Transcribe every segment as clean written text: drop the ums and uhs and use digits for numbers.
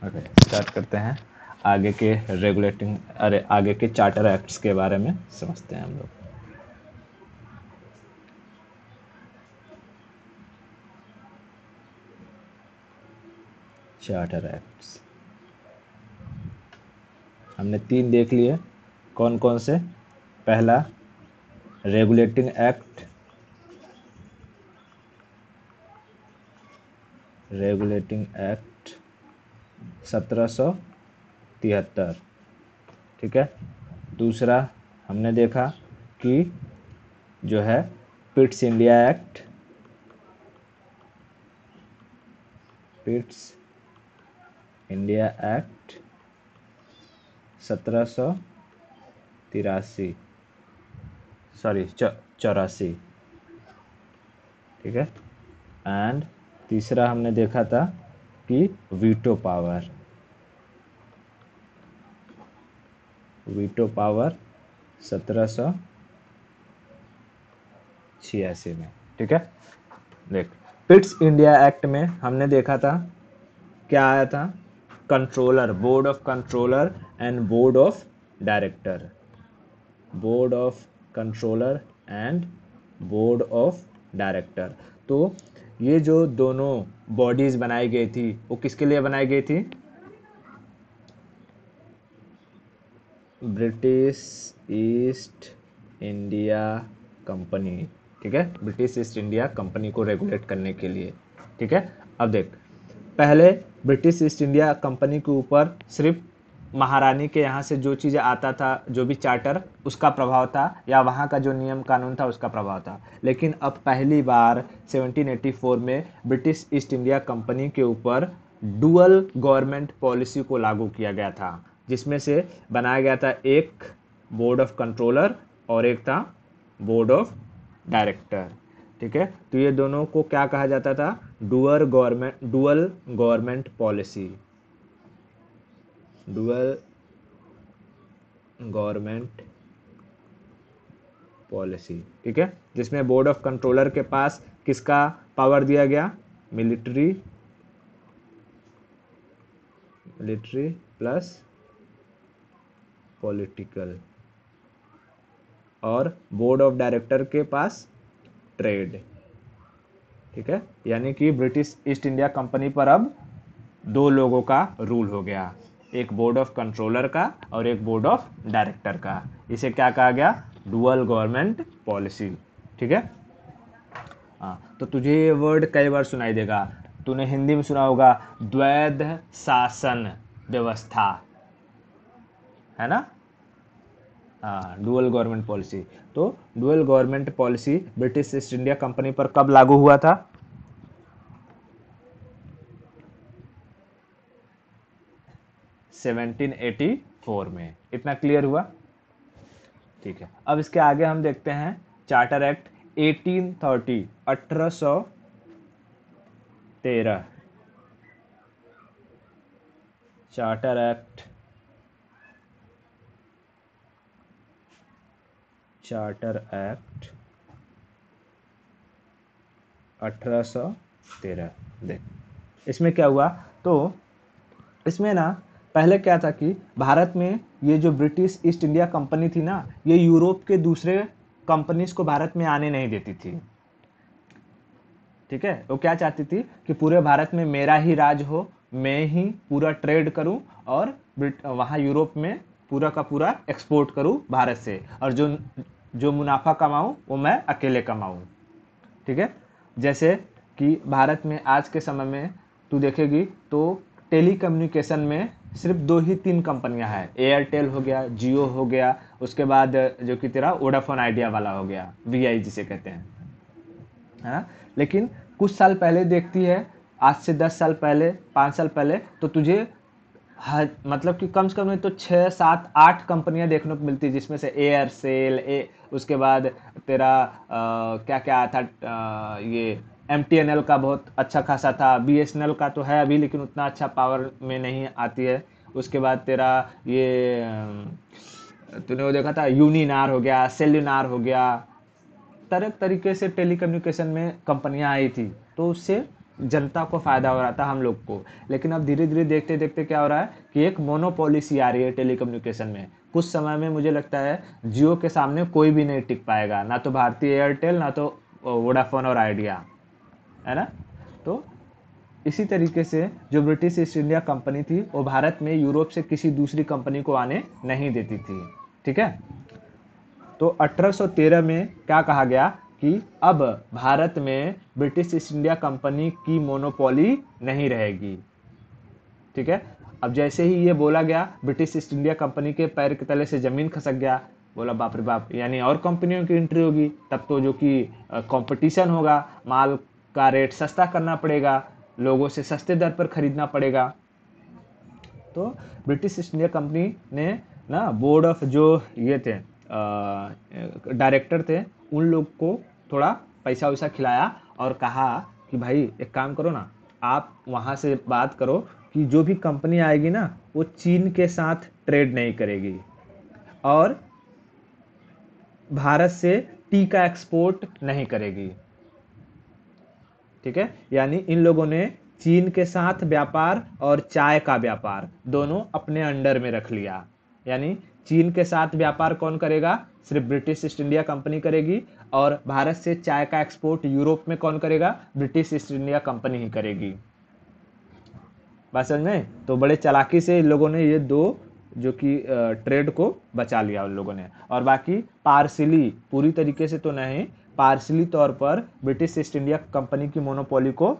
Okay, start करते हैं। आगे के रेगुलेटिंग आगे के चार्टर एक्ट्स के बारे में समझते हैं हम लोग। चार्टर एक्ट्स हमने 3 देख लिए। कौन कौन से? पहला रेगुलेटिंग एक्ट, रेगुलेटिंग एक्ट 1773, ठीक है। दूसरा हमने देखा कि जो है Pitt's India act, Pitt's India act 1783, sorry 84, ठीक है। एंड तीसरा हमने देखा था कि वीटो पावर, वीटो पावर 1786 में, ठीक है। देख, पिट्स इंडिया एक्ट में हमने देखा था क्या आया था? Controller, board of controller and board of director, board of controller and board of director. तो ये जो दोनों बॉडीज बनाई गई थी वो किसके लिए बनाई गई थी? ब्रिटिश ईस्ट इंडिया कंपनी, ठीक है। ब्रिटिश ईस्ट इंडिया कंपनी को रेगुलेट करने के लिए, ठीक है। अब देख, पहले ब्रिटिश ईस्ट इंडिया कंपनी के ऊपर सिर्फ महारानी के यहाँ से जो चीज़ें आता था, जो भी चार्टर, उसका प्रभाव था, या वहाँ का जो नियम कानून था उसका प्रभाव था। लेकिन अब पहली बार 1784 में ब्रिटिश ईस्ट इंडिया कंपनी के ऊपर डुअल गवर्नमेंट पॉलिसी को लागू किया गया था, जिसमें से बनाया गया था एक बोर्ड ऑफ कंट्रोलर और एक था बोर्ड ऑफ डायरेक्टर, ठीक है। तो ये दोनों को क्या कहा जाता था? Dual government policy, dual government policy, ठीक है। जिसमें बोर्ड ऑफ कंट्रोलर के पास किसका पावर दिया गया? मिलिट्री, मिलिट्री प्लस पॉलिटिकल, और बोर्ड ऑफ डायरेक्टर के पास ट्रेड, ठीक है। यानी कि ब्रिटिश ईस्ट इंडिया कंपनी पर अब 2 लोगों का रूल हो गया, एक बोर्ड ऑफ कंट्रोलर का और एक बोर्ड ऑफ डायरेक्टर का। इसे क्या कहा गया? डुअल गवर्नमेंट पॉलिसी, ठीक है। हाँ, तो तुझे ये वर्ड कई बार सुनाई देगा। तूने हिंदी में सुना होगा द्वैध शासन व्यवस्था, है ना। हाँ, डुअल गवर्नमेंट पॉलिसी। तो dual government policy British east India company पर कब लागू हुआ था? 1784 में। इतना क्लियर हुआ? ठीक है। अब इसके आगे हम देखते हैं charter act 1830, 1813, charter act, charter act 1813। देख, इसमें क्या हुआ? तो इसमें ना पहले क्या था कि भारत में ये जो ब्रिटिश ईस्ट इंडिया कंपनी थी ना, ये यूरोप के दूसरे कंपनीज को भारत में आने नहीं देती थी, ठीक है। वो क्या चाहती थी कि पूरे भारत में मेरा ही राज हो, मैं ही पूरा ट्रेड करूं, और वहाँ यूरोप में पूरा का पूरा एक्सपोर्ट करूं भारत से, और जो जो मुनाफा कमाऊं वो मैं अकेले कमाऊं, ठीक है। जैसे कि भारत में आज के समय में तू देखेगी तो टेली कम्युनिकेशन में सिर्फ 2 ही 3 कंपनियां हैं। एयरटेल हो गया, जियो हो गया, उसके बाद जो कि तेरा वोडाफोन आइडिया वाला हो गया, वीआई जिसे कहते हैं, है ना। लेकिन कुछ साल पहले देखती है, आज से 10 साल पहले, 5 साल पहले, तो तुझे मतलब कि कम से कम में तो 6 7 8 कंपनियां देखने को मिलती है, जिसमें से एयरसेल, उसके बाद तेरा क्या क्या आया था, ये MTNL का बहुत अच्छा खासा था, BSNL का तो है अभी लेकिन उतना अच्छा पावर में नहीं आती है। उसके बाद तेरा ये तूने वो देखा था यूनिनार हो गया, सेल्यूनार हो गया, तरह तरीके से टेलीकम्युनिकेशन में कंपनियां आई थी। तो उससे जनता को फायदा हो रहा था, हम लोग को। लेकिन अब धीरे धीरे देखते देखते क्या हो रहा है कि एक मोनोपॉलिसी आ रही है टेलीकम्युनिकेशन में। कुछ समय में मुझे लगता है जियो के सामने कोई भी नहीं टिक पाएगा, ना तो भारतीय एयरटेल, ना तो वोडाफोन और आइडिया, है ना। तो इसी तरीके से जो ब्रिटिश ईस्ट इंडिया कंपनी थी वो भारत में यूरोप से किसी दूसरी कंपनी को आने नहीं देती थी, ठीक है। तो 1813 में क्या कहा गया कि अब भारत में ब्रिटिश ईस्ट इंडिया कंपनी की मोनोपोली नहीं रहेगी, ठीक है। अब जैसे ही ये बोला गया, ब्रिटिश ईस्ट इंडिया कंपनी के पैर के तले से जमीन खसक गया। बोला बाप रे बाप, यानी और कंपनियों की एंट्री होगी, तब तो जो कि कंपटीशन होगा, माल का रेट सस्ता करना पड़ेगा, लोगों से सस्ते दर पर खरीदना पड़ेगा। तो ब्रिटिश ईस्ट इंडिया कंपनी ने ना बोर्ड ऑफ जो ये थे डायरेक्टर थे, उन लोग को थोड़ा पैसा वैसा खिलाया और कहा कि भाई एक काम करो ना, आप वहाँ से बात करो कि जो भी कंपनी आएगी ना वो चीन के साथ ट्रेड नहीं करेगी और भारत से टी का एक्सपोर्ट नहीं करेगी, ठीक है। यानी इन लोगों ने चीन के साथ व्यापार और चाय का व्यापार दोनों अपने अंडर में रख लिया। यानी चीन के साथ व्यापार कौन करेगा? सिर्फ ब्रिटिश ईस्ट इंडिया कंपनी करेगी, और भारत से चाय का एक्सपोर्ट यूरोप में कौन करेगा? ब्रिटिश ईस्ट इंडिया कंपनी ही करेगी। बात समझ में? तो बड़े चालाकी से इन लोगों ने ये दो जो कि ट्रेड को बचा लिया उन लोगों ने। और बाकी पार्सली, पूरी तरीके से तो नहीं, पार्सली तौर पर ब्रिटिश ईस्ट इंडिया कंपनी की मोनोपोली को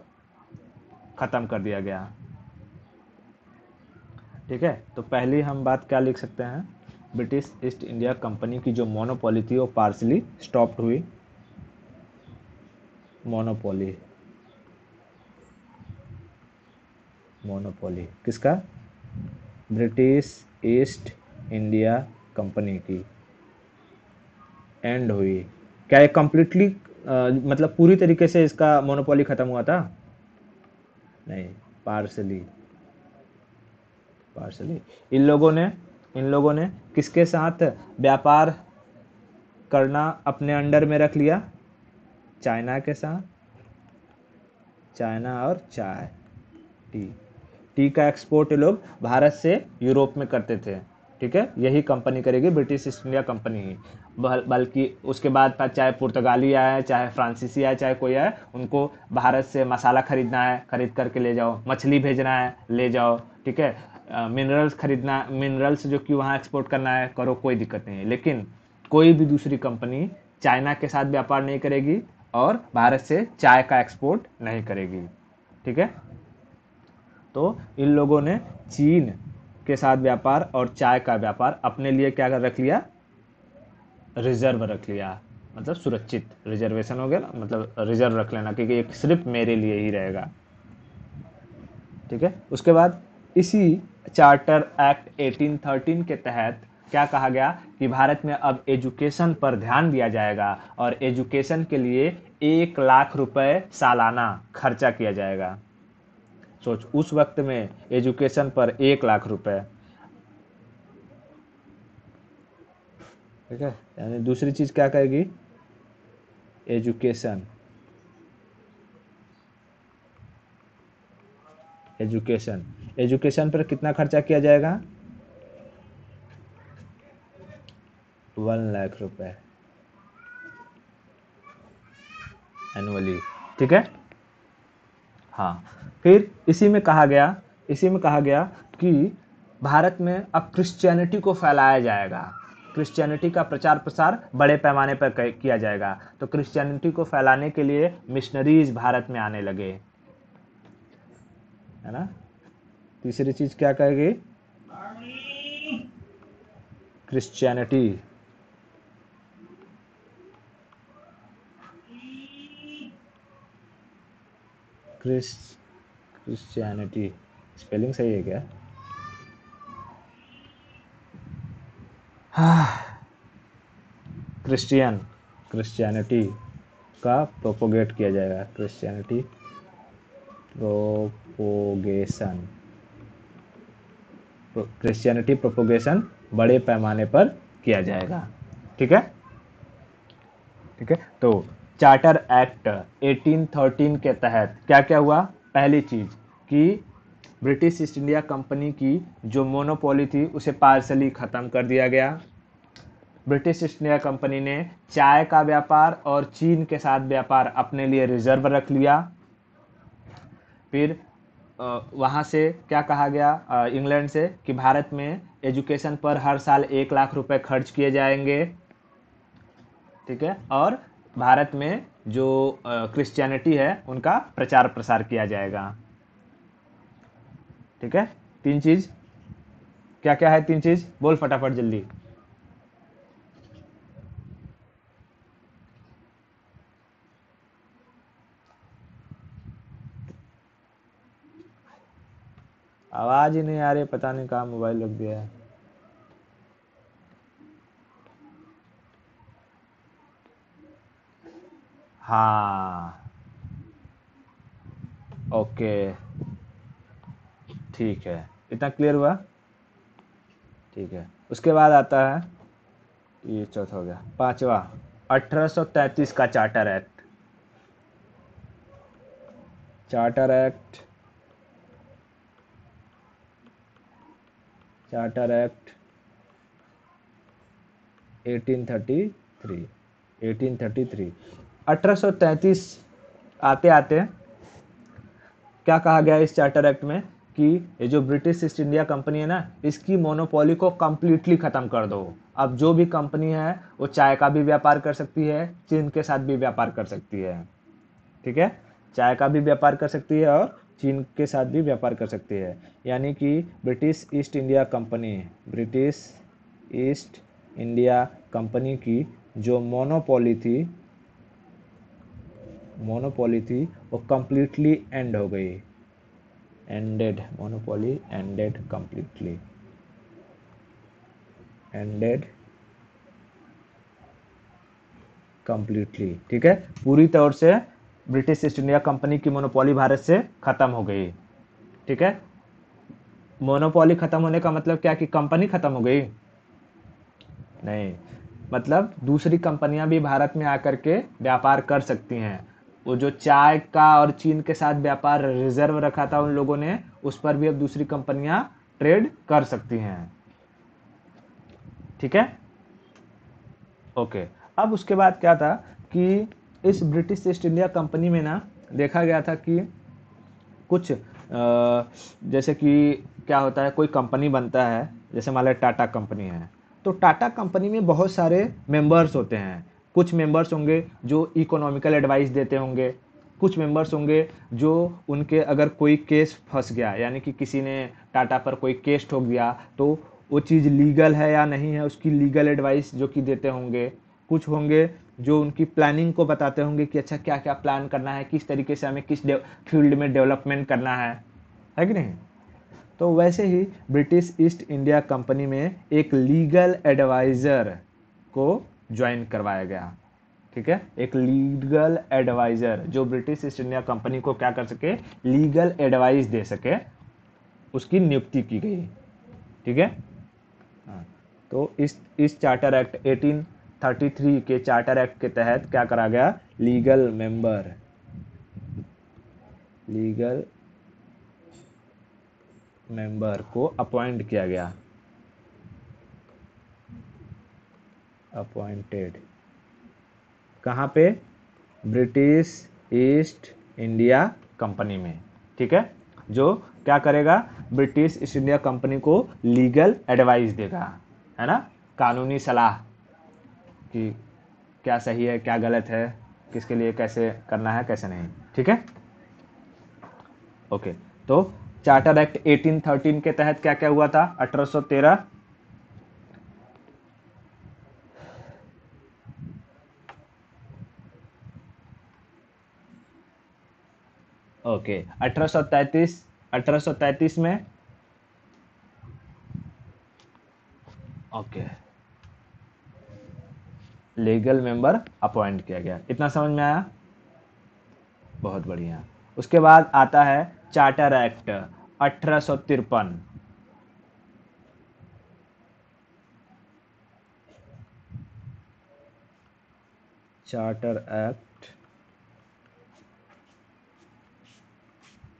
खत्म कर दिया गया, ठीक है। तो पहली हम बात क्या लिख सकते हैं? ब्रिटिश ईस्ट इंडिया कंपनी की जो मोनोपोली थी वो पार्सली स्टॉप्ड हुई। मोनोपोली, मोनोपोली किसका? ब्रिटिश ईस्ट इंडिया कंपनी की एंड हुई। क्या ये कंप्लीटली मतलब पूरी तरीके से इसका मोनोपोली खत्म हुआ था? नहीं, पार्सली, पार्सली। इन लोगों ने किसके साथ व्यापार करना अपने अंडर में रख लिया? चाइना के साथ। चाइना और चाय, टी। टी का एक्सपोर्ट ये लोग भारत से यूरोप में करते थे, ठीक है। यही कंपनी करेगी, ब्रिटिश ईस्ट इंडिया कंपनी ही। बल्कि उसके बाद चाहे पुर्तगाली आए, चाहे फ्रांसीसी आए, चाहे कोई आए, उनको भारत से मसाला खरीदना है, खरीद करके ले जाओ। मछली भेजना है, ले जाओ, ठीक है। मिनरल्स खरीदना, मिनरल्स जो कि वहाँ एक्सपोर्ट करना है, करो, कोई दिक्कत नहीं है। लेकिन कोई भी दूसरी कंपनी चाइना के साथ व्यापार नहीं करेगी और भारत से चाय का एक्सपोर्ट नहीं करेगी, ठीक है। तो इन लोगों ने चीन के साथ व्यापार और चाय का व्यापार अपने लिए क्या रख लिया? रिजर्व रख लिया, मतलब सुरक्षित। रिजर्वेशन हो गया ना, मतलब रिजर्व रख लेना, क्योंकि एक सिर्फ मेरे लिए ही रहेगा, ठीक है। उसके बाद इसी चार्टर एक्ट 1813 के तहत क्या कहा गया कि भारत में अब एजुकेशन पर ध्यान दिया जाएगा और एजुकेशन के लिए 1 लाख रुपए सालाना खर्चा किया जाएगा। सोच, उस वक्त में एजुकेशन पर 1 लाख रुपए, ठीक है। यानी दूसरी चीज क्या कहेगी? एजुकेशन, एजुकेशन, एजुकेशन पर कितना खर्चा किया जाएगा? 1 लाख रुपए एनुअली, ठीक है। हाँ, फिर इसी में कहा गया कि भारत में अब क्रिश्चियनिटी को फैलाया जाएगा। क्रिश्चियनिटी का प्रचार प्रसार बड़े पैमाने पर किया जाएगा। तो क्रिश्चियनिटी को फैलाने के लिए मिशनरीज भारत में आने लगे, है ना। तीसरी चीज क्या कहेगी? क्रिश्चियनिटी, क्रिश्चियनिटी, स्पेलिंग सही है क्या? क्रिश्चियनिटी का प्रोपोगेट किया जाएगा। क्रिश्चियनिटी प्रोपोगेशन, क्रिश्चियनिटी प्रोपोगेशन बड़े पैमाने पर किया जाएगा, ठीक है, ठीक है। तो चार्टर एक्ट 1813 के तहत क्या क्या हुआ? पहली चीज कि ब्रिटिश ईस्ट इंडिया कंपनी की जो मोनोपोली थी उसे पार्सली खत्म कर दिया गया। ब्रिटिश ईस्ट इंडिया कंपनी ने चाय का व्यापार और चीन के साथ व्यापार अपने लिए रिजर्व रख लिया। फिर वहाँ से क्या कहा गया इंग्लैंड से कि भारत में एजुकेशन पर हर साल 1 लाख रुपए खर्च किए जाएंगे, ठीक है, और भारत में जो क्रिश्चियनिटी है उनका प्रचार प्रसार किया जाएगा, ठीक है। तीन चीज क्या क्या है? तीन चीज बोल फटाफट जल्दी। आवाज ही नहीं आ रही, पता नहीं कहाँ मोबाइल रख दिया है। हाँ, ओके, ठीक है, इतना क्लियर हुआ? ठीक है, उसके बाद आता है, ये चौथा हो गया, पांचवा 1833 का charter act. Charter act charter act 1833 1833 1833 आते आते क्या कहा गया इस चार्टर एक्ट में कि ये जो ब्रिटिश ईस्ट इंडिया कंपनी है ना, इसकी मोनोपोली को कंप्लीटली खत्म कर दो। अब जो भी कंपनी है वो चाय का भी व्यापार कर सकती है, चीन के साथ भी व्यापार कर सकती है, ठीक है। चाय का भी व्यापार कर सकती है और चीन के साथ भी व्यापार कर सकती है। यानी कि ब्रिटिश ईस्ट इंडिया कंपनी की जो मोनोपोली थी वो कंप्लीटली एंड हो गई। Ended, monopoly ended completely, ended completely, ठीक है। पूरी तौर से ब्रिटिश ईस्ट इंडिया कंपनी की मोनोपोली भारत से खत्म हो गई, ठीक है। मोनोपोली खत्म होने का मतलब क्या कि कंपनी खत्म हो गई? नहीं, मतलब दूसरी कंपनियां भी भारत में आकर के व्यापार कर सकती हैं। वो जो चाय का और चीन के साथ व्यापार रिजर्व रखा था उन लोगों ने, उस पर भी अब दूसरी कंपनियां ट्रेड कर सकती हैं, ठीक है, ओके। अब उसके बाद क्या था कि इस ब्रिटिश ईस्ट इंडिया कंपनी में ना देखा गया था कि कुछ जैसे कि क्या होता है, कोई कंपनी बनता है, जैसे मान लो टाटा कंपनी है, तो टाटा कंपनी में बहुत सारे मेंबर्स होते हैं। कुछ मेंबर्स होंगे जो इकोनॉमिकल एडवाइस देते होंगे, कुछ मेंबर्स होंगे जो उनके अगर कोई केस फंस गया, यानी कि किसी ने टाटा पर कोई केस ठोक दिया, तो वो चीज़ लीगल है या नहीं है उसकी लीगल एडवाइस जो कि देते होंगे। कुछ होंगे जो उनकी प्लानिंग को बताते होंगे कि अच्छा क्या क्या प्लान करना है, किस तरीके से हमें किस फील्ड में डेवलपमेंट करना है कि नहीं? तो वैसे ही ब्रिटिश ईस्ट इंडिया कंपनी में एक लीगल एडवाइज़र को ज्वाइन करवाया गया, ठीक है। एक लीगल एडवाइज़र जो ब्रिटिश ईस्ट इंडिया कंपनी को क्या कर सके, लीगल एडवाइस दे सके, उसकी नियुक्ति की गई, ठीक है। हाँ, तो इस चार्टर एक्ट 1833 के चार्टर एक्ट के तहत क्या करा गया, लीगल मेंबर को अपॉइंट किया गया, अपॉइंटेड, कहाँ पे? ब्रिटिश ईस्ट इंडिया कंपनी में, ठीक है। जो क्या करेगा, ब्रिटिश ईस्ट इंडिया कंपनी को लीगल एडवाइस देगा, है ना, कानूनी सलाह कि क्या सही है क्या गलत है, किसके लिए कैसे करना है कैसे नहीं, ठीक है, ओके। तो चार्टर एक्ट 1813 के तहत क्या क्या हुआ था 1813? ओके, 1833 में, ओके, लीगल मेंबर अपॉइंट किया गया। इतना समझ में आया? बहुत बढ़िया। उसके बाद आता है चार्टर एक्ट 1853। चार्टर एक्ट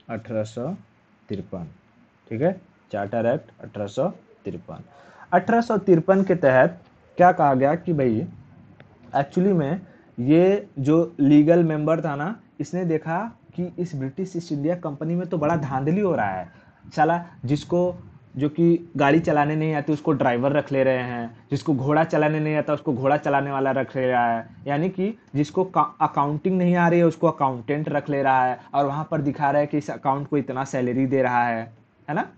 1853, ठीक है, चार्टर एक्ट 1853। 1853 के तहत क्या कहा गया कि भाई एक्चुअली में ये जो लीगल मेंबर था ना, इसने देखा कि इस ब्रिटिश ईस्ट इंडिया कंपनी में तो बड़ा धांधली हो रहा है। साला जिसको जो कि गाड़ी चलाने नहीं आती उसको ड्राइवर रख ले रहे हैं, जिसको घोड़ा चलाने नहीं आता उसको घोड़ा चलाने वाला रख ले रहा है, यानी कि जिसको अकाउंटिंग नहीं आ रही है उसको अकाउंटेंट रख ले रहा है, और वहाँ पर दिखा रहा है कि इस अकाउंट को इतना सैलरी दे रहा है ना।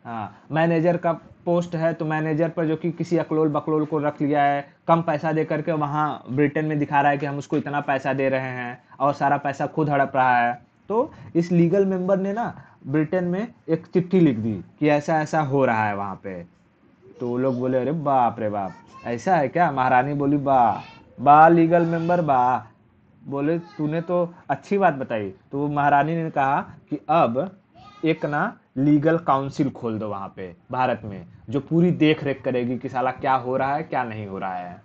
हाँ, मैनेजर का पोस्ट है तो मैनेजर पर जो कि किसी अकलोल बकलोल को रख लिया है, कम पैसा दे करके वहाँ ब्रिटेन में दिखा रहा है कि हम उसको इतना पैसा दे रहे हैं और सारा पैसा खुद हड़प रहा है। तो इस लीगल मेंबर ने ना ब्रिटेन में एक चिट्ठी लिख दी कि ऐसा ऐसा हो रहा है वहाँ पे। तो वो लोग बोले अरे बाप रे बाप, ऐसा है क्या। महारानी बोली वाह वाह लीगल मेंबर वाह, बोले तूने तो अच्छी बात बताई। तो वो महारानी ने कहा कि अब एक ना लीगल काउंसिल खोल दो वहां पे भारत में, जो पूरी देख रेख करेगी कि साला क्या हो रहा है क्या नहीं हो रहा है।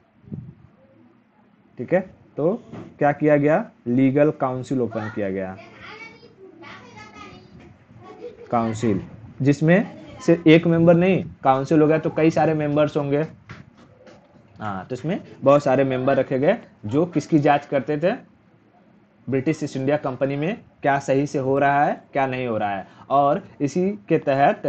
ठीक है, तो क्या किया गया, लीगल काउंसिल ओपन किया गया, काउंसिल, जिसमें सिर्फ एक मेंबर नहीं, काउंसिल हो गया तो कई सारे मेंबर्स होंगे। हाँ, तो इसमें बहुत सारे मेंबर रखे गए जो किसकी जांच करते थे, ब्रिटिश ईस्ट इंडिया कंपनी में क्या सही से हो रहा है क्या नहीं हो रहा है। और इसी के तहत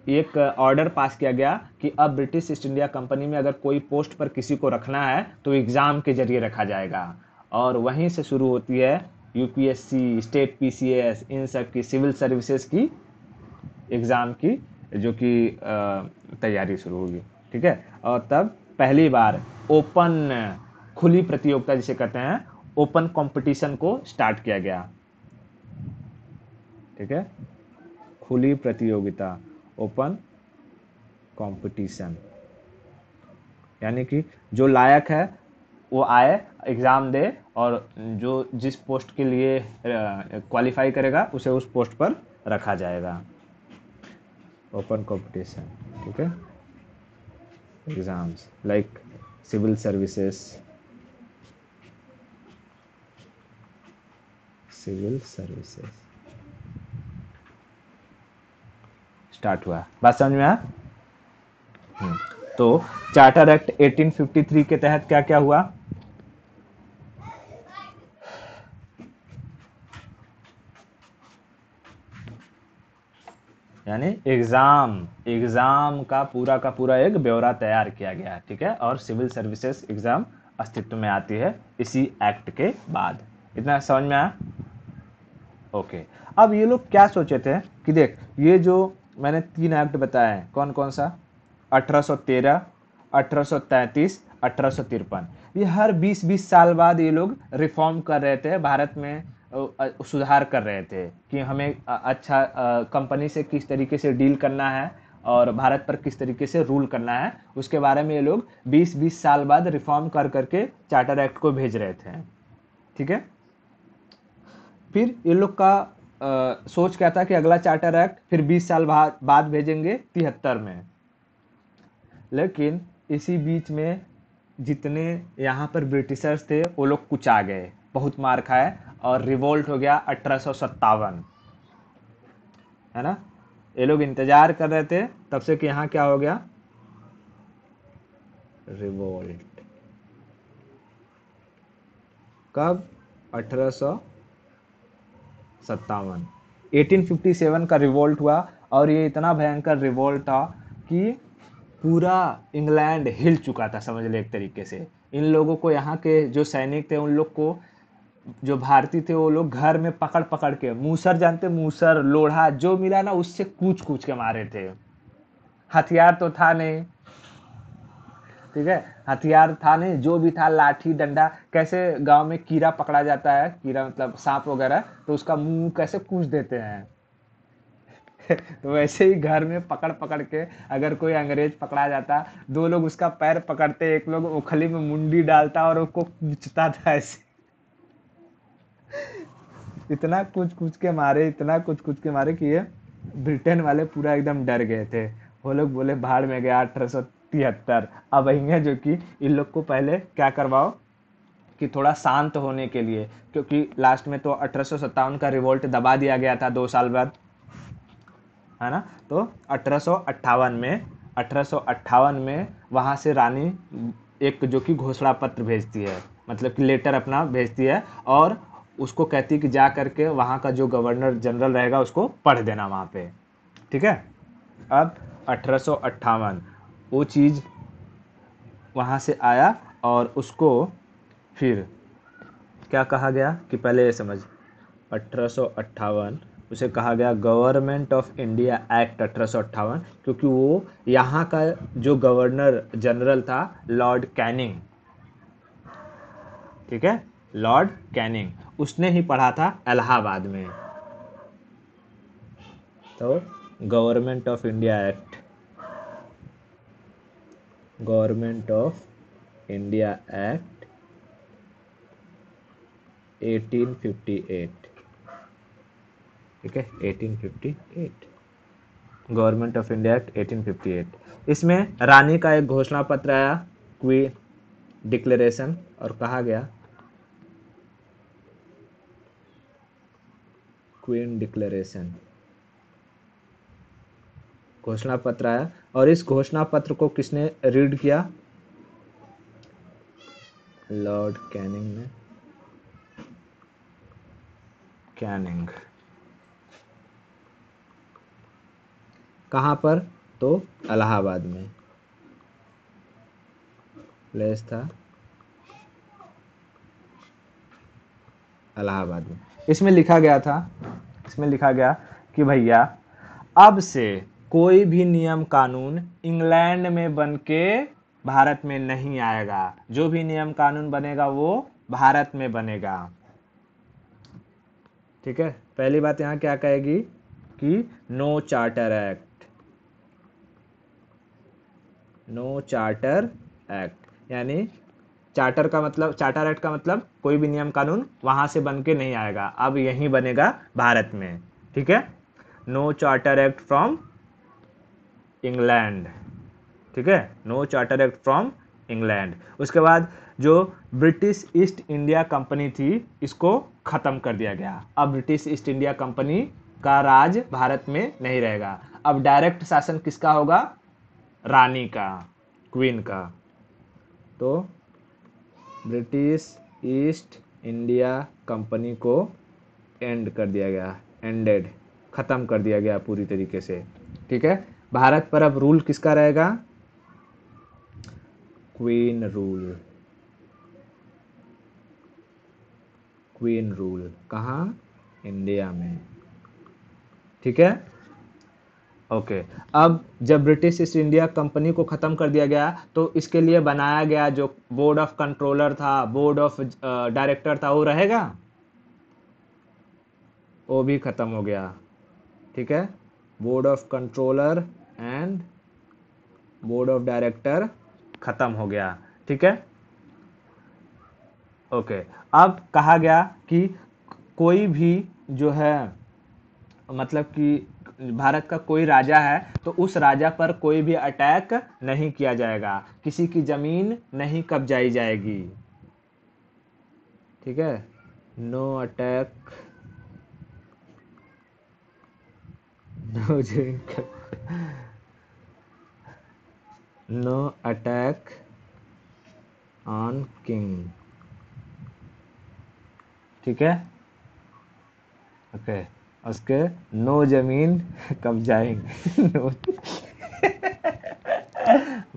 एक ऑर्डर पास किया गया कि अब ब्रिटिश ईस्ट इंडिया कंपनी में अगर कोई पोस्ट पर किसी को रखना है तो एग्ज़ाम के जरिए रखा जाएगा, और वहीं से शुरू होती है यूपीएससी, स्टेट पीसीएस, इन सब की सिविल सर्विसेज की एग्ज़ाम की जो कि तैयारी शुरू होगी। ठीक है, और तब पहली बार ओपन, खुली प्रतियोगिता जिसे कहते हैं, ओपन कंपटीशन को स्टार्ट किया गया। ठीक है, खुली प्रतियोगिता, ओपन कंपटीशन, यानी कि जो लायक है वो आए एग्ज़ाम दे, और जो जिस पोस्ट के लिए क्वालिफाई करेगा उसे उस पोस्ट पर रखा जाएगा। ओपन कंपटीशन, ठीक है, exams like civil services, civil services start हुआ। बात समझ में आया। तो चार्टर एक्ट 1853 के तहत क्या क्या हुआ, यानी एग्जाम का पूरा एक ब्यौरा तैयार किया गया। ठीक है, और सिविल सर्विसेज एग्जाम अस्तित्व में आती है इसी एक्ट के बाद। इतना समझ में आया। ओके, अब ये लोग क्या सोचे थे कि देख ये जो मैंने 3 एक्ट बताए हैं, कौन कौन सा, 1813, 1833, 1853, ये हर 20-20 साल बाद ये लोग रिफॉर्म कर रहे थे, भारत में सुधार कर रहे थे कि हमें अच्छा कंपनी से किस तरीके से डील करना है और भारत पर किस तरीके से रूल करना है, उसके बारे में ये लोग 20-20 साल बाद रिफॉर्म कर करके चार्टर एक्ट को भेज रहे थे। ठीक है, फिर ये लोग का सोच क्या था कि अगला चार्टर एक्ट फिर 20 साल बाद भेजेंगे 73 में, लेकिन इसी बीच में जितने यहाँ पर ब्रिटिशर्स थे वो लोग कुछ आ गए, बहुत मार खाए और रिवोल्ट हो गया 1857, है ना। ये लोग इंतजार कर रहे थे तब से कि यहाँ क्या हो गया, रिवोल्ट। कब, 1857 का रिवोल्ट हुआ, और ये इतना भयंकर रिवोल्ट था कि पूरा इंग्लैंड हिल चुका था, समझ ले एक तरीके से। इन लोगों को, यहाँ के जो सैनिक थे उन लोग को, जो भारतीय थे वो लोग घर में पकड़ पकड़ के, मूसर जानते, मूसर लोढ़ा जो मिला ना उससे कूच कूच के मारे थे। हथियार तो था नहीं, ठीक है, हथियार था नहीं, जो भी था लाठी डंडा, कैसे गांव में कीड़ा पकड़ा जाता है, कीड़ा मतलब सांप वगैरह, तो उसका मुंह कैसे कूच देते हैं तो वैसे ही घर में पकड़ पकड़ के अगर कोई अंग्रेज पकड़ा जाता, 2 लोग उसका पैर पकड़ते, एक लोग उखली में मुंडी डालता और उसको कूचता था ऐसे इतना कुछ कुछ के मारे, इतना कुछ कुछ के मारे कि ये ब्रिटेन वाले पूरा एकदम डर गए थे। वो लोग बोले भाड़ में गया 1873। अब आएंगे जो कि इन लोग को पहले क्या करवाओ, कि थोड़ा शांत होने के लिए, क्योंकि लास्ट में तो 1857 का रिवोल्ट दबा दिया गया था 2 साल बाद, है ना। तो 1858 में वहाँ से रानी एक जो कि घोषणा पत्र भेजती है, मतलब कि लेटर अपना भेजती है, और उसको कहती है कि जा करके वहाँ का जो गवर्नर जनरल रहेगा उसको पढ़ देना वहाँ पे, ठीक है। अब 1858 वो चीज़ वहाँ से आया, और उसको फिर क्या कहा गया कि पहले ये समझ, 1858 उसे कहा गया गवर्नमेंट ऑफ इंडिया एक्ट 1858, क्योंकि वो यहाँ का जो गवर्नर जनरल था लॉर्ड कैनिंग, ठीक है, लॉर्ड कैनिंग, उसने ही पढ़ा था इलाहाबाद में। तो government of India act, government of India act 1858, ठीक है, 1858, गवर्नमेंट ऑफ इंडिया एक्ट 1858। इसमें रानी का एक घोषणा पत्र आया, क्वीन डिक्लेरेशन, और कहा गया क्वीन डिक्लेरेशन, घोषणा पत्र आया, और इस घोषणा पत्र को किसने रीड किया, लॉर्ड कैनिंग ने, कैनिंग, कहाँ पर, तो इलाहाबाद में प्लेस था, इलाहाबाद में। इसमें लिखा गया था, इसमें लिखा गया कि भैया अब से कोई भी नियम कानून इंग्लैंड में बन के भारत में नहीं आएगा, जो भी नियम कानून बनेगा वो भारत में बनेगा, ठीक है। पहली बात यहाँ क्या कहेगी कि no charter act, no charter act, यानी चार्टर का मतलब, चार्टर एक्ट का मतलब कोई भी नियम कानून वहां से बन के नहीं आएगा, अब यहीं बनेगा भारत में, ठीक है। No charter act from England, ठीक है, no charter act from England. उसके बाद जो ब्रिटिश ईस्ट इंडिया कंपनी थी इसको खत्म कर दिया गया, अब ब्रिटिश ईस्ट इंडिया कंपनी का राज भारत में नहीं रहेगा, अब डायरेक्ट शासन किसका होगा, रानी का, क्वीन का। तो ब्रिटिश ईस्ट इंडिया कंपनी को एंड कर दिया गया, एंडेड, खत्म कर दिया गया पूरी तरीके से, ठीक है। भारत पर अब रूल किसका रहेगा, क्वीन रूल, क्वीन रूल, कहाँ, इंडिया में, ठीक है। ओके, अब जब ब्रिटिश ईस्ट इंडिया कंपनी को खत्म कर दिया गया तो इसके लिए बनाया गया जो बोर्ड ऑफ कंट्रोलर था, बोर्ड ऑफ डायरेक्टर था, वो रहेगा, वो भी खत्म हो गया, ठीक है। Board of controller and board of director खत्म हो गया, ठीक है। ओके, अब कहा गया कि कोई भी जो है, मतलब कि भारत का कोई राजा है तो उस राजा पर कोई भी अटैक नहीं किया जाएगा, किसी की जमीन नहीं कब्जाई जाएगी, ठीक है। No attack, no attack on king, ठीक है। ओके, उसके नो जमीन कब्जाएंगे, नो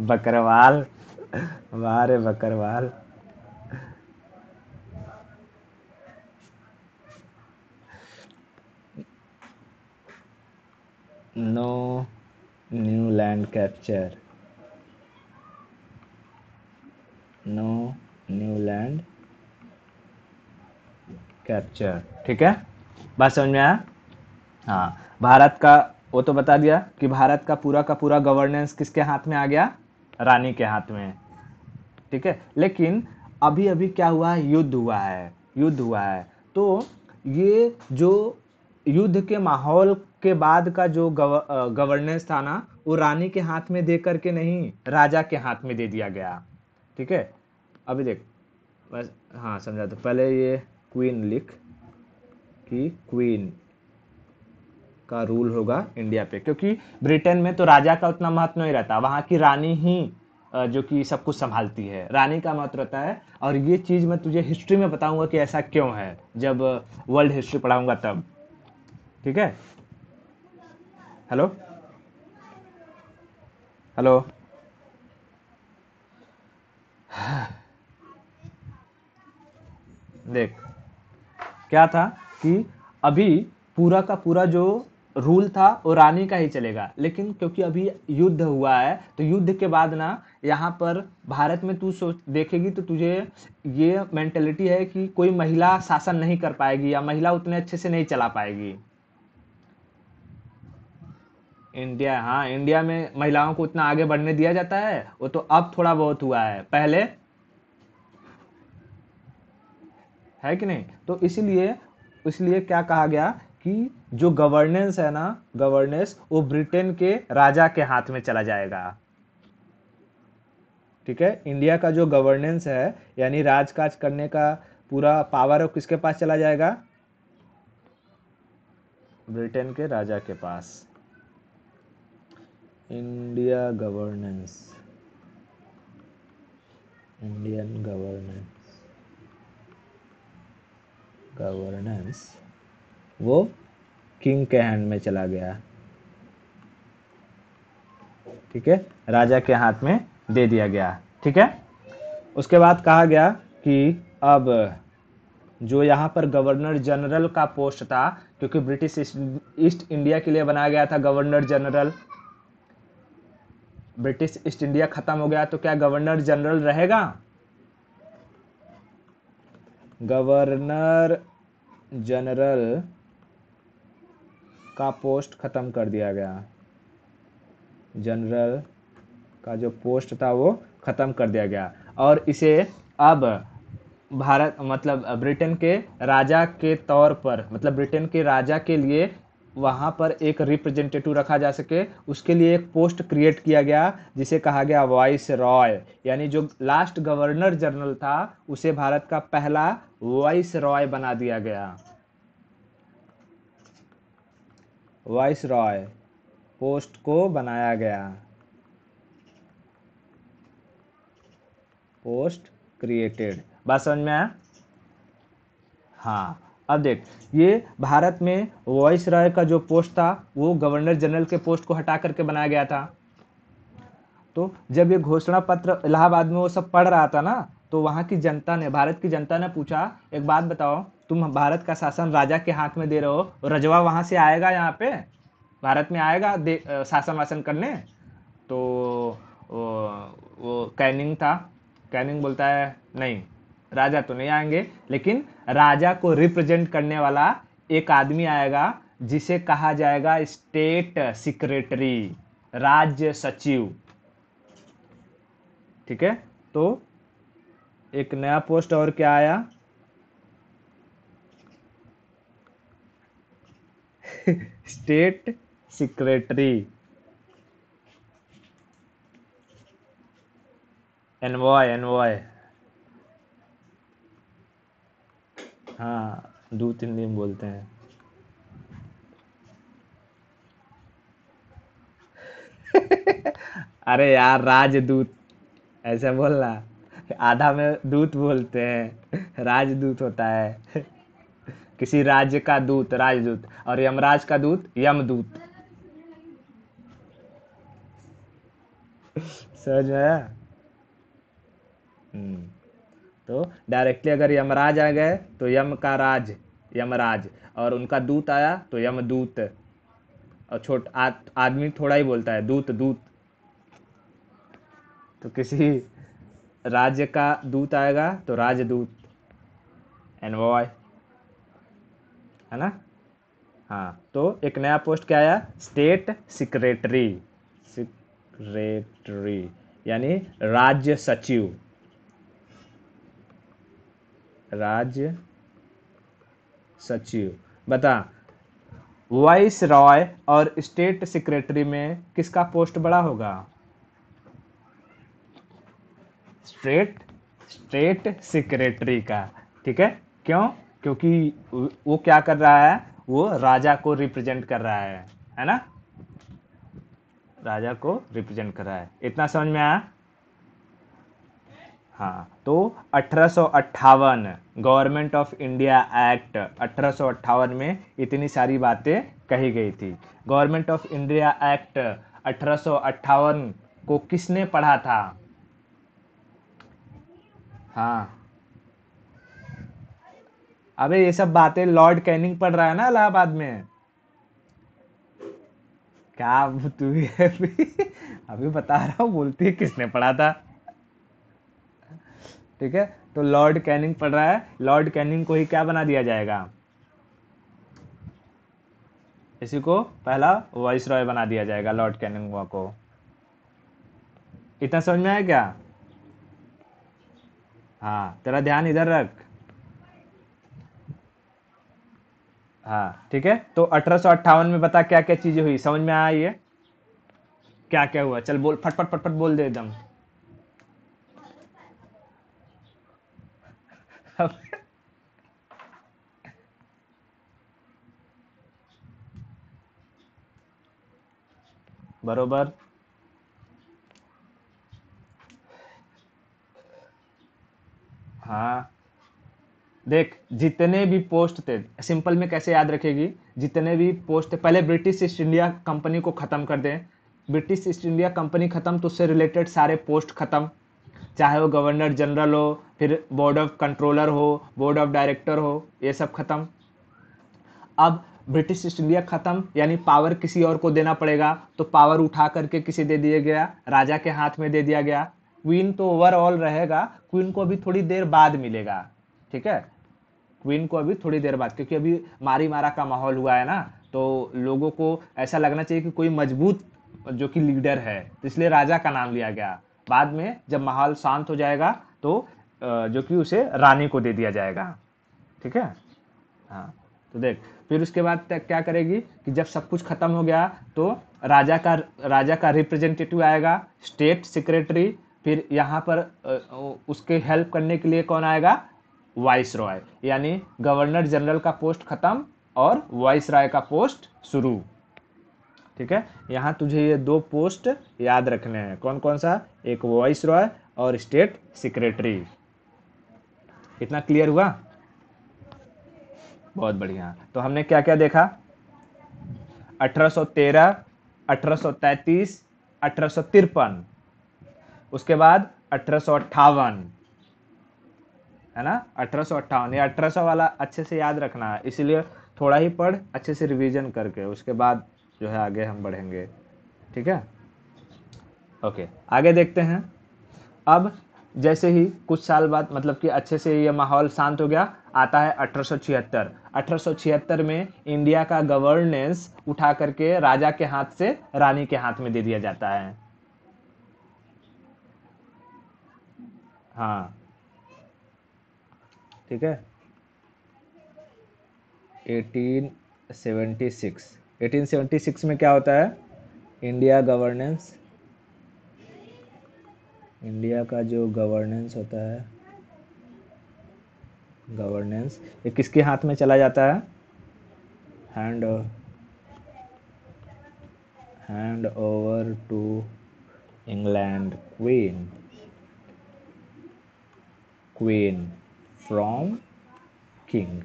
बकरवाल, वारे बकरवाल, no new land capture, no new land capture, ठीक है। बात समझ में आया, हाँ। भारत का वो तो बता दिया कि भारत का पूरा गवर्नेंस किसके हाथ में आ गया, रानी के हाथ में, ठीक है। लेकिन अभी अभी क्या हुआ है, युद्ध हुआ है, युद्ध हुआ है, तो ये जो युद्ध के माहौल के बाद का जो गवर्नेंस था ना, वो रानी के हाथ में दे करके नहीं, राजा के हाथ में दे दिया गया, ठीक है। अभी देख, बस हाँ समझा। तो पहले ये क्वीन लिख कि क्वीन का रूल होगा इंडिया पे, क्योंकि ब्रिटेन में तो राजा का उतना महत्व नहीं रहता, वहाँ की रानी ही जो कि सब कुछ संभालती है, रानी का महत्व रहता है। और ये चीज़ मैं तुझे हिस्ट्री में बताऊंगा कि ऐसा क्यों है, जब वर्ल्ड हिस्ट्री पढ़ाऊंगा तब। ठीक है। Hello hello. देख क्या था कि अभी पूरा का पूरा जो रूल था वो रानी का ही चलेगा, लेकिन क्योंकि अभी युद्ध हुआ है तो युद्ध के बाद ना यहाँ पर भारत में तू सोच देखेगी तो तुझे ये मेंटेलिटी है कि कोई महिला शासन नहीं कर पाएगी या महिला उतने अच्छे से नहीं चला पाएगी। इंडिया, हाँ इंडिया में महिलाओं को उतना आगे बढ़ने दिया जाता है, वो तो अब थोड़ा बहुत हुआ है, पहले है कि नहीं। तो इसीलिए इसलिए क्या कहा गया कि जो गवर्नेंस है ना, गवर्नेंस वो ब्रिटेन के राजा के हाथ में चला जाएगा। ठीक है, इंडिया का जो गवर्नेंस है यानी राजकाज करने का पूरा पावर किसके पास चला जाएगा? ब्रिटेन के राजा के पास। India governance, Indian governance, governance वो किंग के हैंड में चला गया। ठीक है, राजा के हाथ में दे दिया गया। ठीक है, उसके बाद कहा गया कि अब जो यहाँ पर गवर्नर जनरल का पोस्ट था, क्योंकि ब्रिटिश ईस्ट इंडिया के लिए बनाया गया था governor general, British east India खत्म हो गया तो क्या गवर्नर जनरल रहेगा? गवर्नर जनरल का पोस्ट खत्म कर दिया गया, जनरल का जो पोस्ट था वो खत्म कर दिया गया, और इसे अब भारत मतलब ब्रिटेन के राजा के तौर पर, मतलब ब्रिटेन के राजा के लिए वहाँ पर एक रिप्रेजेंटेटिव रखा जा सके, उसके लिए एक पोस्ट क्रिएट किया गया जिसे कहा गया वाइस रॉय। यानी जो लास्ट गवर्नर जनरल था उसे भारत का पहला वाइस रॉय बना दिया गया। वाइस रॉय पोस्ट को बनाया गया, पोस्ट क्रिएटेड। बात समझ में आया? हाँ, अब देख ये भारत में वॉइस रॉय का जो पोस्ट था वो गवर्नर जनरल के पोस्ट को हटा करके बनाया गया था। तो जब ये घोषणा पत्र इलाहाबाद में वो सब पढ़ रहा था ना, तो वहाँ की जनता ने, भारत की जनता ने पूछा एक बात बताओ, तुम भारत का शासन राजा के हाथ में दे रहे हो, रजवा वहाँ से आएगा यहाँ पे भारत में आएगा शासन वासन करने? तो वो कैनिंग था, कैनिंग बोलता है नहीं, राजा तो नहीं आएंगे, लेकिन राजा को रिप्रेजेंट करने वाला एक आदमी आएगा जिसे कहा जाएगा स्टेट सेक्रेटरी, राज्य सचिव। ठीक है, तो एक नया पोस्ट और क्या आया? State secretary, envoy, envoy. हाँ, दूत हिंदी में बोलते हैं। अरे यार राजदूत ऐसे बोलना, आधा में दूत बोलते हैं, राजदूत होता है। किसी राज्य का दूत राजदूत, और यमराज का दूत यमदूत। समझ में आया? हम्म, तो डायरेक्टली अगर यमराज आ गए तो यम का राज यमराज, और उनका दूत आया तो यमदूत। और आदमी थोड़ा ही बोलता है दूत दूत। तो किसी राज्य का दूत आएगा तो राजदूत, एनवॉय, है ना? हाँ, तो एक नया पोस्ट क्या आया? स्टेट सेक्रेटरी, सेक्रेटरी यानी राज्य सचिव, राज्य सचिव। बता, वाइस रॉय और स्टेट सेक्रेटरी में किसका पोस्ट बड़ा होगा? स्टेट स्टेट सेक्रेटरी का। ठीक है, क्यों? क्योंकि वो क्या कर रहा है, वो राजा को रिप्रेजेंट कर रहा है ना, राजा को रिप्रेजेंट कर रहा है। इतना समझ में आया? हाँ, तो 1858 गवर्नमेंट ऑफ इंडिया एक्ट 1858 में इतनी सारी बातें कही गई थी। गवर्नमेंट ऑफ इंडिया एक्ट 1858 को किसने पढ़ा था? हाँ, अबे ये सब बातें लॉर्ड कैनिंग पढ़ रहा है ना इलाहाबाद में। क्या अब तू भी अभी अभी बता रहा हूँ, बोलती है किसने पढ़ा था। ठीक है, तो लॉर्ड कैनिंग पढ़ रहा है, लॉर्ड कैनिंग को ही क्या बना दिया जाएगा, इसी को पहला वाइस रॉय बना दिया जाएगा, लॉर्ड कैनिंग को। इतना समझ में आया क्या? हाँ, तेरा ध्यान इधर रख। हाँ ठीक है, तो 1858 में बता क्या क्या चीजें हुई, समझ में आया ये? क्या क्या हुआ, चल बोल, फट फट फट फट बोल दे एकदम। बरोबर। हाँ, देख जितने भी पोस्ट थे, सिंपल में कैसे याद रखेगी, जितने भी पोस्ट थे, पहले ब्रिटिश ईस्ट इंडिया कंपनी को खत्म कर दें। ब्रिटिश ईस्ट इंडिया कंपनी खत्म तो उससे रिलेटेड सारे पोस्ट खत्म, चाहे वो गवर्नर जनरल हो, फिर बोर्ड ऑफ कंट्रोलर हो, बोर्ड ऑफ डायरेक्टर हो, ये सब खत्म। अब ब्रिटिश ईस्ट इंडिया खत्म, यानी पावर किसी और को देना पड़ेगा, तो पावर उठा करके किसे दे दिया गया, राजा के हाथ में दे दिया गया। क्वीन तो ओवरऑल रहेगा, क्वीन को अभी थोड़ी देर बाद मिलेगा। ठीक है, क्वीन को अभी थोड़ी देर बाद, क्योंकि अभी मारी मारा का माहौल हुआ है ना, तो लोगों को ऐसा लगना चाहिए कि कोई मजबूत जो कि लीडर है, तो इसलिए राजा का नाम लिया गया। बाद में जब माहौल शांत हो जाएगा तो जो कि उसे रानी को दे दिया जाएगा। ठीक है, हाँ, तो देख, फिर उसके बाद क्या करेगी कि जब सब कुछ खत्म हो गया तो राजा का रिप्रेजेंटेटिव आएगा, स्टेट सेक्रेटरी। फिर यहाँ पर उसके हेल्प करने के लिए कौन आएगा, वाइस रॉय, यानी गवर्नर जनरल का पोस्ट खत्म और वाइस रॉय का पोस्ट शुरू। ठीक है, यहाँ तुझे ये दो पोस्ट याद रखने हैं, कौन कौन सा, एक वाइस रॉय और स्टेट सेक्रेटरी। इतना क्लियर हुआ? बहुत बढ़िया। तो हमने क्या क्या देखा, 1813, 1833, 1853, उसके बाद 1858, है ना, 1858। ये 1800 वाला अच्छे से याद रखना है, इसीलिए थोड़ा ही पढ़, अच्छे से रिवीजन करके उसके बाद जो है आगे हम बढ़ेंगे। ठीक है, ओके, आगे देखते हैं। अब जैसे ही कुछ साल बाद, मतलब कि अच्छे से ये माहौल शांत हो गया, आता है 1876। 1876 में इंडिया का गवर्नेंस उठा करके राजा के हाथ से रानी के हाथ में दे दिया जाता है। हाँ ठीक है, 1876। 1876 में क्या होता है, इंडिया गवर्नेंस, इंडिया का जो गवर्नेंस होता है, गवर्नेंस ये किसके हाथ में चला जाता है, hand hand over to England queen, queen from king.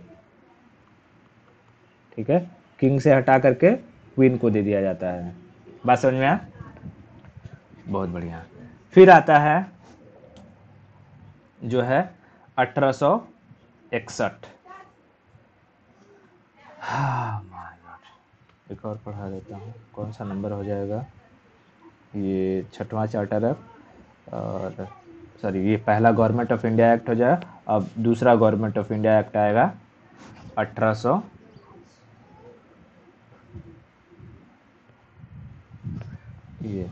ठीक है, किंग से हटा करके क्वीन को दे दिया जाता है। बात समझ में आया? बहुत बढ़िया। फिर आता है जो है 1861। हाँ माय गॉड, एक और पढ़ा देता हूँ, कौन सा नंबर हो जाएगा, ये छठवां चार्टर है, और सॉरी ये पहला गवर्नमेंट ऑफ इंडिया एक्ट हो जाए, अब दूसरा गवर्नमेंट ऑफ इंडिया एक्ट आएगा 1800, ये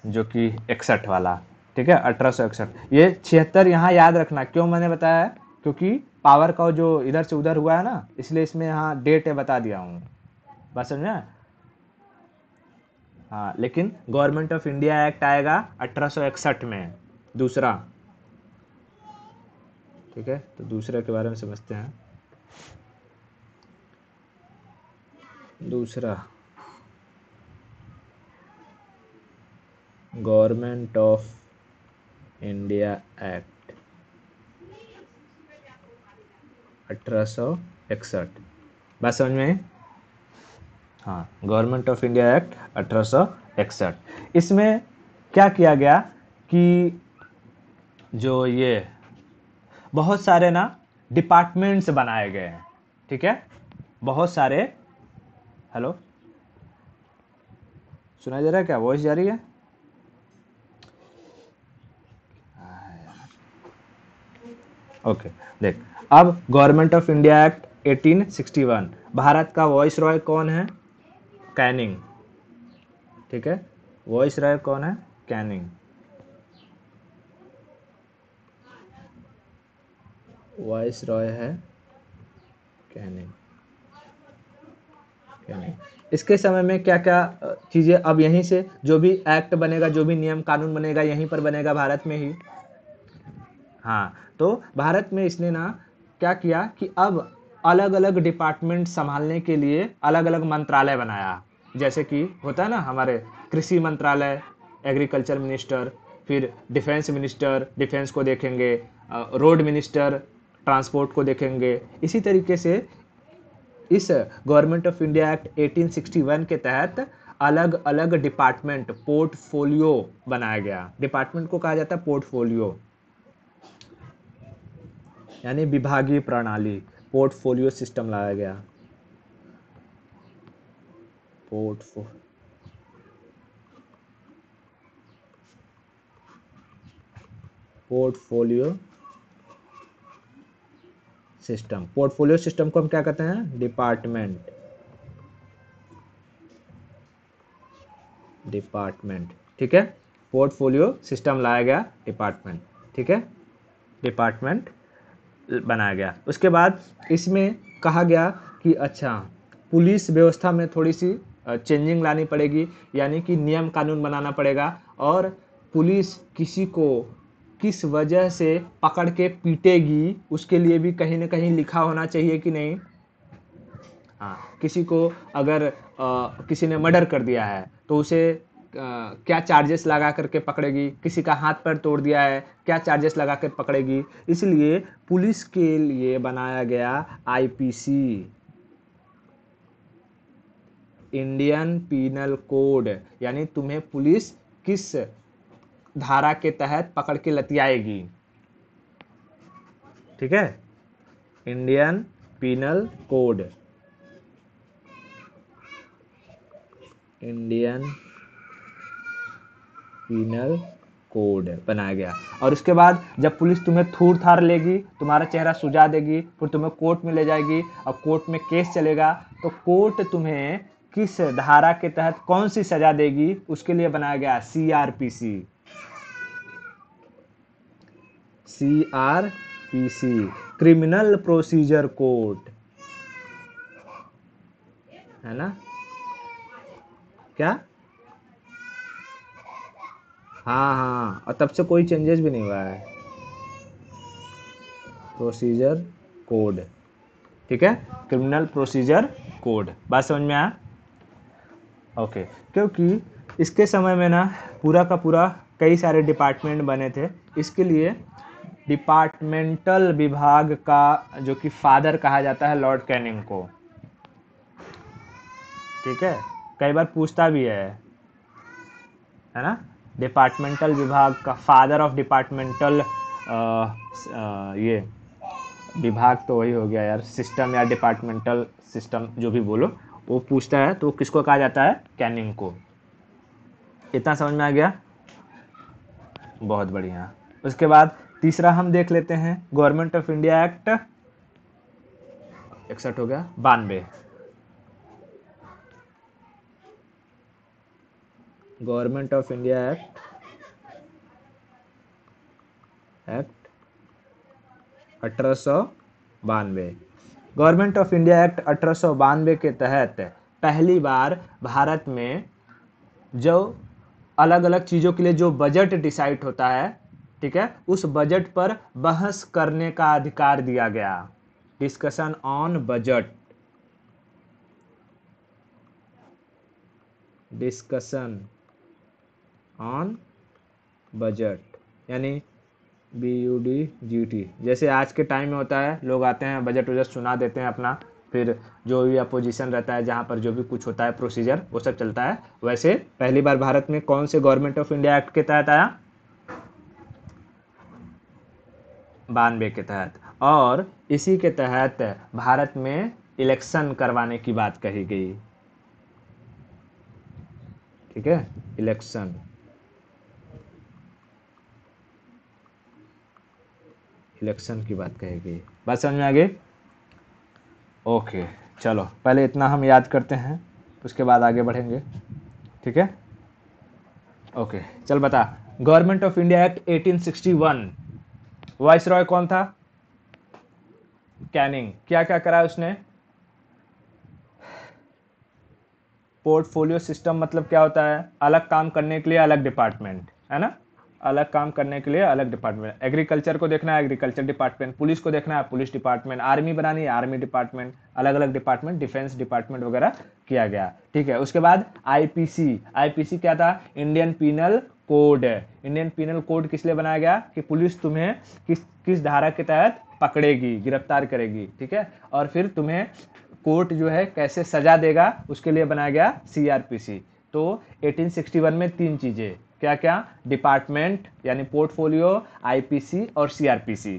जो कि 61 वाला। ठीक है, 1861। ये 76 यहाँ याद रखना, क्यों मैंने बताया, क्योंकि पावर का जो इधर से उधर हुआ है ना, इसलिए इसमें यहाँ डेट है बता दिया हूँ। बस समझ में? हाँ, लेकिन गवर्नमेंट ऑफ इंडिया एक्ट आएगा 1861 में, दूसरा। ठीक है, तो दूसरा के बारे में समझते हैं। दूसरा, गवर्नमेंट ऑफ इंडिया एक्ट 1861। बात समझ में आई? हाँ, गवर्नमेंट ऑफ इंडिया एक्ट 1861। इसमें क्या किया गया कि जो ये बहुत सारे ना डिपार्टमेंट्स बनाए गए हैं। ठीक है, बहुत सारे, हेलो, सुनाई दे रहा है क्या? वॉइस जा रही है? ओके, देख, अब government of India act 1861, Bharat का वॉइस रॉय कौन है? कैनिंग। ठीक है, वॉइस रॉय कौन है? कैनिंग। वॉइस रॉय है कैनिंग। कैनिंग। इसके समय में क्या क्या चीजें, अब यहीं से जो भी एक्ट बनेगा, जो भी नियम कानून बनेगा, यहीं पर बनेगा, भारत में ही। हाँ, तो भारत में इसने ना क्या किया कि अब अलग अलग डिपार्टमेंट संभालने के लिए अलग अलग मंत्रालय बनाया। जैसे कि होता है ना हमारे कृषि मंत्रालय, एग्रीकल्चर मिनिस्टर, फिर डिफेंस मिनिस्टर, डिफेंस को देखेंगे, रोड मिनिस्टर, ट्रांसपोर्ट को देखेंगे। इसी तरीके से इस गवर्नमेंट ऑफ इंडिया एक्ट 1861 के तहत अलग अलग डिपार्टमेंट, पोर्टफोलियो बनाया गया। डिपार्टमेंट को कहा जाता है पोर्टफोलियो, यानी विभागीय प्रणाली, पोर्टफोलियो सिस्टम लाया गया। Portfolio system. पोर्टफोलियो सिस्टम को हम क्या कहते हैं? डिपार्टमेंट। डिपार्टमेंट, ठीक है, पोर्टफोलियो सिस्टम लाया गया, डिपार्टमेंट। ठीक है, डिपार्टमेंट बनाया गया। उसके बाद इसमें कहा गया कि अच्छा, पुलिस व्यवस्था में थोड़ी सी चेंजिंग लानी पड़ेगी, यानी कि नियम कानून बनाना पड़ेगा। और पुलिस किसी को किस वजह से पकड़ के पीटेगी, उसके लिए भी कहीं ना कहीं लिखा होना चाहिए कि नहीं? हाँ, किसी को अगर किसी ने मर्डर कर दिया है तो उसे क्या चार्जेस लगा करके पकड़ेगी, किसी का हाथ पैर तोड़ दिया है क्या चार्जेस लगा कर पकड़ेगी। इसलिए पुलिस के लिए बनाया गया आईपीसी, इंडियन पीनल कोड, यानी तुम्हें पुलिस किस धारा के तहत पकड़ के लतियाएगी। ठीक है, Indian penal code, Indian penal code बनाया गया। और उसके बाद जब पुलिस तुम्हें थूर थार लेगी, तुम्हारा चेहरा सुजा देगी, फिर तुम्हें कोर्ट में ले जाएगी और कोर्ट में केस चलेगा, तो कोर्ट तुम्हें किस धारा के तहत कौन सी सजा देगी, उसके लिए बनाया गया CrPC. CrPC, criminal procedure code, है ना? क्या? हाँ हाँ, और तब से कोई चेंजेस भी नहीं हुआ है। प्रोसीजर कोड, ठीक है, क्रिमिनल प्रोसीजर कोड। बात समझ में आया? ओके, क्योंकि इसके समय में ना पूरा का पूरा कई सारे डिपार्टमेंट बने थे। इसके लिए डिपार्टमेंटल विभाग का जो कि फादर कहा जाता है लॉर्ड कैनिंग को। ठीक है, कई बार पूछता भी है ना? डिपार्टमेंटल विभाग का फादर ऑफ डिपार्टमेंटल, ये विभाग तो वही हो गया यार, सिस्टम या डिपार्टमेंटल सिस्टम जो भी बोलो, वो पूछता है तो किसको कहा जाता है? कैनिंग को। इतना समझ में आ गया? बहुत बढ़िया। उसके बाद तीसरा हम देख लेते हैं, गवर्नमेंट ऑफ इंडिया एक्ट 61 हो गया, 92। Government of India act 1892। Government of India act 1892 के तहत पहली बार भारत में जो अलग अलग चीज़ों के लिए जो बजट डिसाइड होता है, ठीक है, उस बजट पर बहस करने का अधिकार दिया गया। Discussion on budget, discussion on budget, यानी BUDGT। जैसे आज के टाइम में होता है, लोग आते हैं बजट वजट सुना देते हैं अपना, फिर जो भी अपोजिशन रहता है, जहाँ पर जो भी कुछ होता है प्रोसीजर वो सब चलता है। वैसे पहली बार भारत में कौन से गवर्नमेंट ऑफ इंडिया एक्ट के तहत आया? 92 के तहत। और इसी के तहत भारत में इलेक्शन करवाने की बात कही गई। ठीक है, इलेक्शन, इलेक्शन की बात कही गई। बात समझ में आ गई? ओके, चलो पहले इतना हम याद करते हैं, उसके बाद आगे बढ़ेंगे। ठीक है, ओके, चल बता। Government of India act 1861, viceroy कौन था? कैनिंग। क्या क्या करा उसने? पोर्टफोलियो सिस्टम मतलब क्या होता है? अलग काम करने के लिए अलग डिपार्टमेंट, है ना, अलग काम करने के लिए अलग डिपार्टमेंट। एग्रीकल्चर को देखना है एग्रीकल्चर डिपार्टमेंट, पुलिस को देखना है पुलिस डिपार्टमेंट, आर्मी बनानी है आर्मी डिपार्टमेंट, अलग अलग डिपार्टमेंट, डिफेंस डिपार्टमेंट वगैरह किया गया। ठीक है, उसके बाद आईपीसी। आईपीसी क्या था? Indian penal code. Indian penal code किस लिए बनाया गया? कि पुलिस तुम्हें किस किस धारा के तहत पकड़ेगी, गिरफ्तार करेगी। ठीक है, और फिर तुम्हें कोर्ट जो है कैसे सजा देगा, उसके लिए बनाया गया सीआरपीसी। तो 1861 में तीन चीजें, क्या क्या? डिपार्टमेंट यानी पोर्टफोलियो, आईपीसी और सीआरपीसी।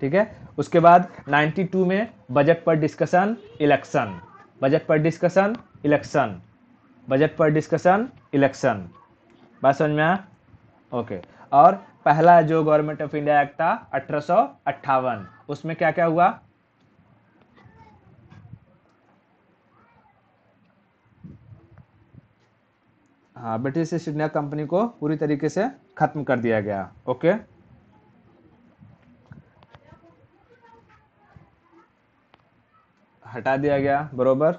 ठीक है, उसके बाद 92 में बजट पर डिस्कशन, इलेक्शन, बजट पर डिस्कशन, इलेक्शन, बजट पर डिस्कशन, इलेक्शन। बात समझ में आया? ओके। और पहला जो गवर्नमेंट ऑफ इंडिया एक्ट था 1858, उसमें क्या क्या हुआ? हाँ, ब्रिटिश ईस्ट इंडिया कंपनी को पूरी तरीके से खत्म कर दिया गया। ओके, हटा दिया गया, बरोबर।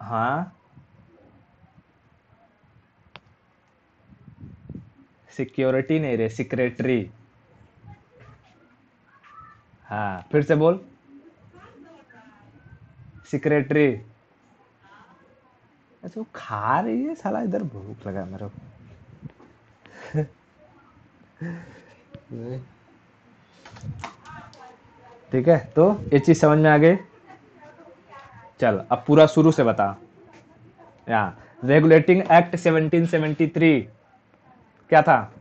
हाँ, सिक्योरिटी नहीं रे, सिक्रेटरी। हाँ, फिर से बोल, सिक्रेटरी। अच्छा, वो खा रही है साला, इधर भूख लगा मेरे को। ठीक है, तो ये चीज समझ में आ गई। चल अब पूरा शुरू से बता। यहाँ रेगुलेटिंग एक्ट 1773 क्या था?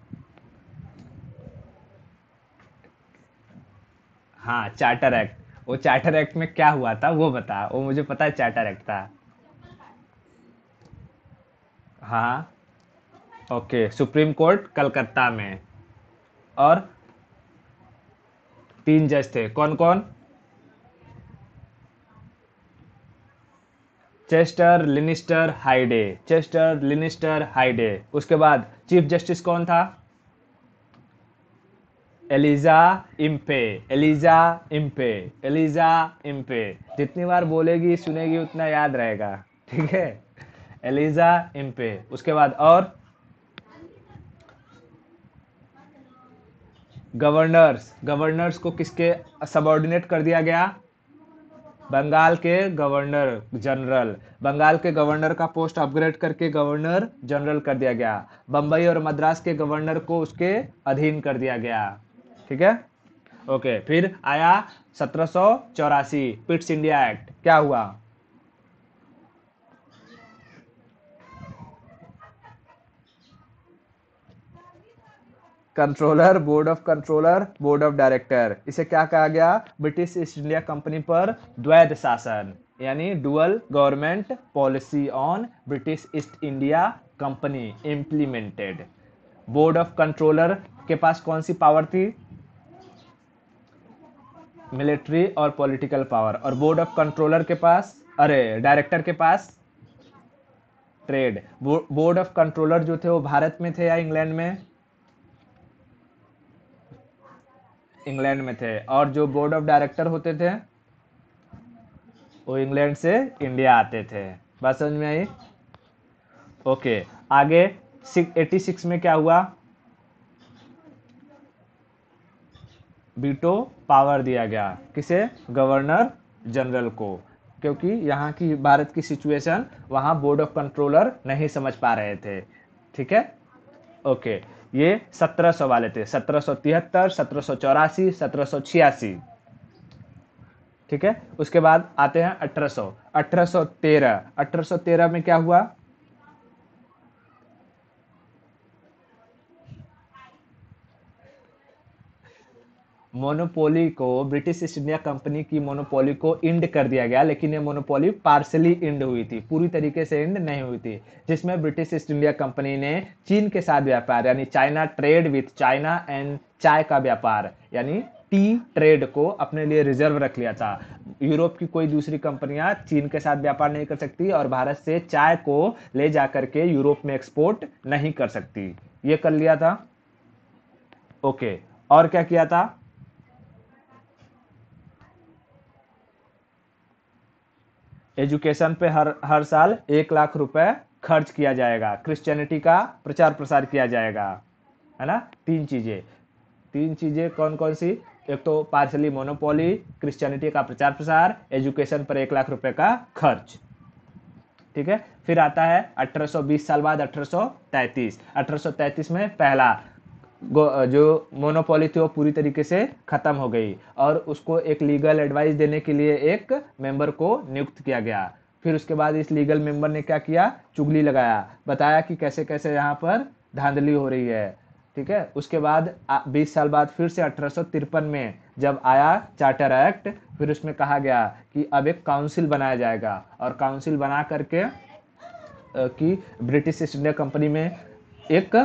हाँ, चार्टर एक्ट। वो चार्टर एक्ट में क्या हुआ था वो बता, वो मुझे पता है चार्टर एक्ट था। हाँ, ओके, सुप्रीम कोर्ट कलकत्ता में। और तीन जज थे, कौन कौन? Chester, Lemaistre, Hyde, Chester, Lemaistre, Hyde. उसके बाद चीफ जस्टिस कौन था? Elijah Impey, Elijah Impey, Elijah Impey. जितनी बार बोलेगी सुनेगी उतना याद रहेगा। ठीक है, एलिजा इम्पे। उसके बाद और गवर्नर्स, गवर्नर्स को किसके सबऑर्डिनेट कर दिया गया? बंगाल के गवर्नर जनरल। बंगाल के गवर्नर का पोस्ट अपग्रेड करके गवर्नर जनरल कर दिया गया। बंबई और मद्रास के गवर्नर को उसके अधीन कर दिया गया। ठीक है, ओके। फिर आया 1784 पिट्स इंडिया एक्ट। क्या हुआ? Controller, board of controller, board of director. इसे क्या कहा गया? ब्रिटिश ईस्ट इंडिया कंपनी पर द्वैध शासन, यानी dual government policy on British east India company implemented. Board of controller के पास कौन सी पावर थी? मिलिट्री और पॉलिटिकल पावर। और बोर्ड ऑफ कंट्रोलर के पास, अरे डायरेक्टर के पास ट्रेड। बोर्ड ऑफ कंट्रोलर जो थे वो भारत में थे या इंग्लैंड में? इंग्लैंड में थे। और जो बोर्ड ऑफ डायरेक्टर होते थे वो इंग्लैंड से इंडिया आते थे। बात समझ में आई? ओके। आगे 86 में क्या हुआ, वीटो पावर दिया गया, किसे, गवर्नर जनरल को, क्योंकि यहाँ की भारत की सिचुएशन वहाँ बोर्ड ऑफ कंट्रोलर नहीं समझ पा रहे थे। ठीक है, ओके। ये 1700 वाले थे, 1773, 1784, 1786। ठीक है, उसके बाद आते हैं 1800, 1813। 1813 में क्या हुआ, मोनोपोली को, ब्रिटिश ईस्ट इंडिया कंपनी की मोनोपोली को इंड कर दिया गया, लेकिन ये मोनोपोली पार्सली इंड हुई थी, पूरी तरीके से इंड नहीं हुई थी, जिसमें ब्रिटिश ईस्ट इंडिया कंपनी ने चीन के साथ व्यापार यानी China trade with China and चाय का व्यापार यानी टी ट्रेड को अपने लिए रिजर्व रख लिया था। यूरोप की कोई दूसरी कंपनियां चीन के साथ व्यापार नहीं कर सकती और भारत से चाय को ले जाकर के यूरोप में एक्सपोर्ट नहीं कर सकती, ये कर लिया था। ओके, और क्या किया था, एजुकेशन पे हर हर साल 1 लाख रुपए खर्च किया जाएगा, क्रिश्चियनिटी का प्रचार प्रसार किया जाएगा, है ना। तीन चीजें कौन कौन सी, एक तो पार्सली मोनोपोली, क्रिश्चियनिटी का प्रचार प्रसार, एजुकेशन पर 1 लाख रुपए का खर्च। ठीक है, फिर आता है 1820 साल बाद 1833। 1833 में पहला जो मोनोपोली थी वो पूरी तरीके से खत्म हो गई और उसको एक लीगल एडवाइस देने के लिए एक मेंबर को नियुक्त किया गया। फिर उसके बाद इस लीगल मेंबर ने क्या किया, चुगली लगाया, बताया कि कैसे कैसे यहाँ पर धांधली हो रही है। ठीक है, उसके बाद 20 साल बाद फिर से 1853 में जब आया चार्टर एक्ट, फिर उसमें कहा गया कि अब एक काउंसिल बनाया जाएगा और काउंसिल बना करके कि ब्रिटिश ईस्ट इंडिया कंपनी में एक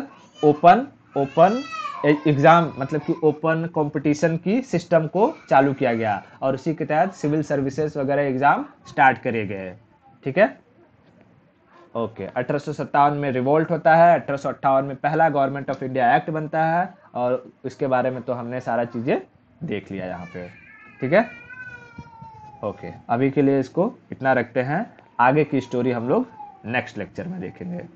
ओपन ओपन एग्जाम मतलब कि ओपन कंपटीशन की सिस्टम को चालू किया गया और उसी के तहत सिविल सर्विसेज वगैरह एग्जाम स्टार्ट करे गए। ठीक है, ओके। 1857 में रिवोल्ट होता है, 1858 में पहला गवर्नमेंट ऑफ इंडिया एक्ट बनता है और इसके बारे में तो हमने सारा चीज़ें देख लिया यहाँ पे। ठीक है, ओके, अभी के लिए इसको इतना रखते हैं, आगे की स्टोरी हम लोग नेक्स्ट लेक्चर में देखेंगे।